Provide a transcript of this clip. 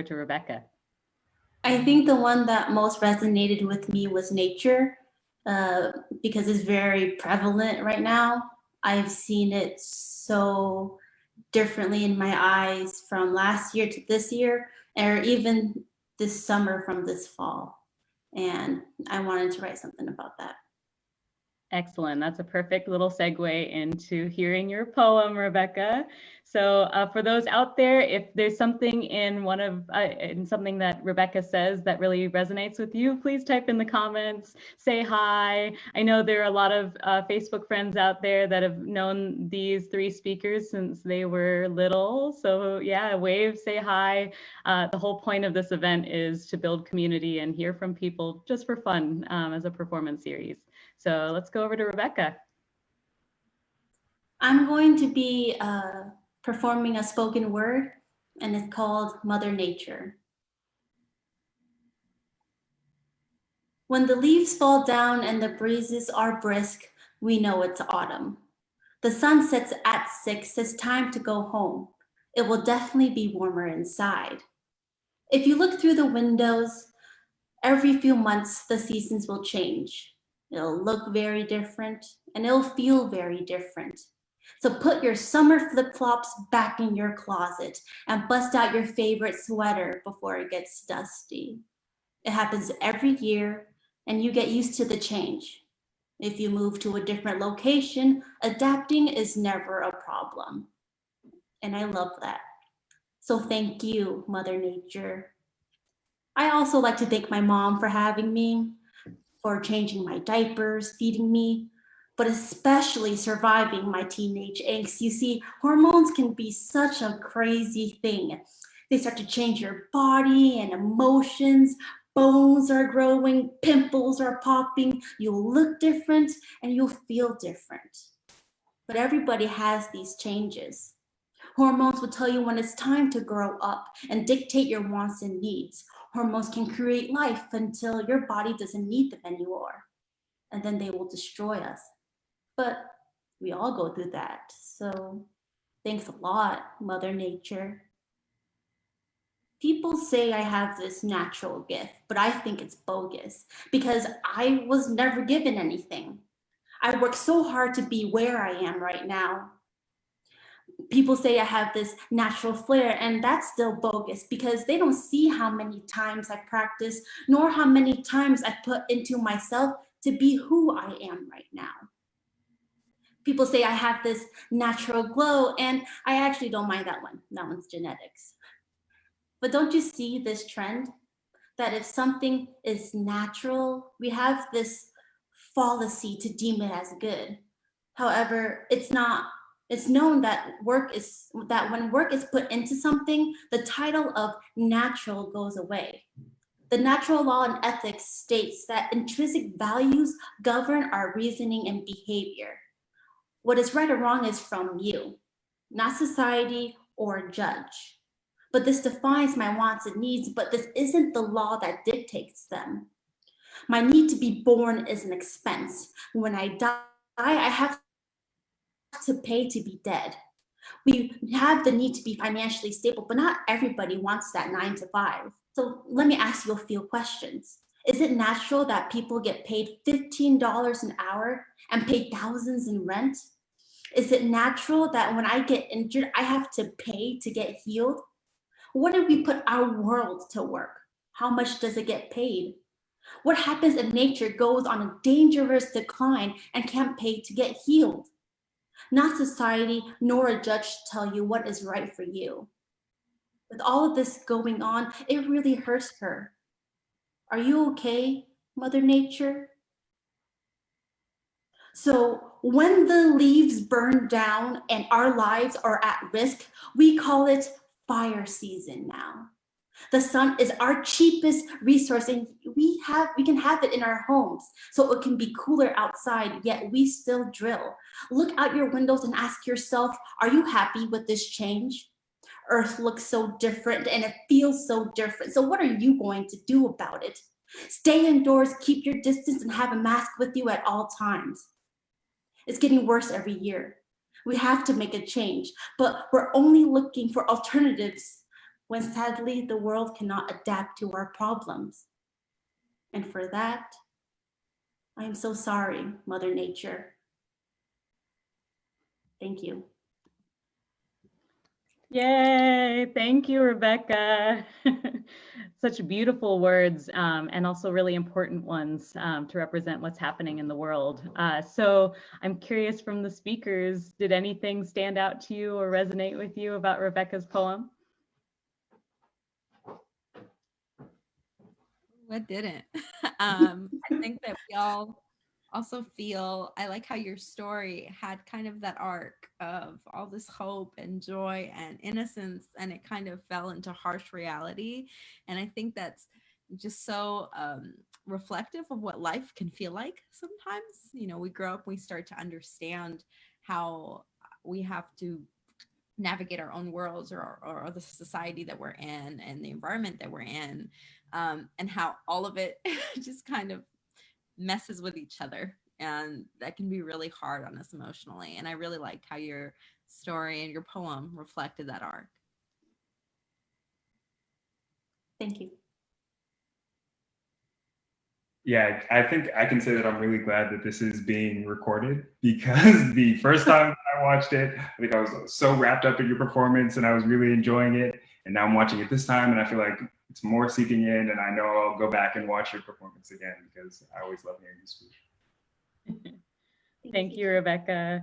to Rebecca. I think the one that most resonated with me was nature, because it's very prevalent right now. I've seen it so differently in my eyes from last year to this year, or even this summer from this fall. And I wanted to write something about that. Excellent. That's a perfect little segue into hearing your poem, Rebecca. So for those out there, if there's something in something that Rebecca says that really resonates with you, please type in the comments, say hi. I know there are a lot of Facebook friends out there that have known these three speakers since they were little. So yeah, wave, say hi. The whole point of this event is to build community and hear from people just for fun as a performance series. So let's go over to Rebecca. I'm going to be performing a spoken word, and it's called Mother Nature. When the leaves fall down and the breezes are brisk, we know it's autumn. The sun sets at 6, it's time to go home. It will definitely be warmer inside. If you look through the windows, every few months the seasons will change. It'll look very different and it'll feel very different. So put your summer flip-flops back in your closet and bust out your favorite sweater before it gets dusty. It happens every year and you get used to the change. If you move to a different location, adapting is never a problem. And I love that. So thank you, Mother Nature. I also like to thank my mom for having me, for changing my diapers, feeding me, but especially surviving my teenage angst. You see, hormones can be such a crazy thing. They start to change your body and emotions, bones are growing, pimples are popping, you'll look different and you'll feel different. But everybody has these changes. Hormones will tell you when it's time to grow up and dictate your wants and needs. Hormones can create life until your body doesn't need them anymore, and then they will destroy us. But we all go through that. So thanks a lot, Mother Nature. People say I have this natural gift, but I think it's bogus because I was never given anything. I worked so hard to be where I am right now. People say I have this natural flair, and that's still bogus because they don't see how many times I practice, nor how many times I put into myself to be who I am right now. People say I have this natural glow, and I actually don't mind that one. That one's genetics. But don't you see this trend? That if something is natural, we have this fallacy to deem it as good. However, it's not. It's known that when work is put into something, the title of natural goes away. The natural law and ethics states that intrinsic values govern our reasoning and behavior. What is right or wrong is from you, not society or a judge. But this defines my wants and needs, but this isn't the law that dictates them. My need to be born is an expense. When I die, I have to pay to be dead. We have the need to be financially stable, but not everybody wants that 9 to 5. So let me ask you a few questions. Is it natural that people get paid $15 an hour and pay thousands in rent? Is it natural that when I get injured, I have to pay to get healed? What if we put our world to work? How much does it get paid? What happens if nature goes on a dangerous decline and can't pay to get healed? Not society nor a judge to tell you what is right for you. With all of this going on, it really hurts her. Are you okay, Mother Nature? So when the leaves burn down and our lives are at risk, we call it fire season now. The sun is our cheapest resource, and we can have it in our homes so it can be cooler outside, yet we still drill. Look out your windows and ask yourself, are you happy with this change? Earth looks so different and it feels so different. So what are you going to do about it? Stay indoors, keep your distance, and have a mask with you at all times. It's getting worse every year. We have to make a change, but we're only looking for alternatives when sadly the world cannot adapt to our problems. And for that, I am so sorry, Mother Nature. Thank you. Yay, thank you, Rebecca. Such beautiful words, and also really important ones to represent what's happening in the world. So I'm curious from the speakers, did anything stand out to you or resonate with you about Rebecca's poem? What didn't? I think that we all also feel, I like how your story had kind of that arc of all this hope and joy and innocence, and it kind of fell into harsh reality. And I think that's just so reflective of what life can feel like sometimes. You know, we grow up, we start to understand how we have to navigate our own worlds, or the society that we're in and the environment that we're in, and how all of it just kind of messes with each other, and that can be really hard on us emotionally. And I really liked how your story and your poem reflected that arc. Thank you. Yeah, I think I can say that I'm really glad that this is being recorded, because the first time I watched it, I think I was so wrapped up in your performance and I was really enjoying it. And now I'm watching it this time and I feel like it's more seeping in, and I know I'll go back and watch your performance again because I always love hearing you speak. Thank you, Rebecca.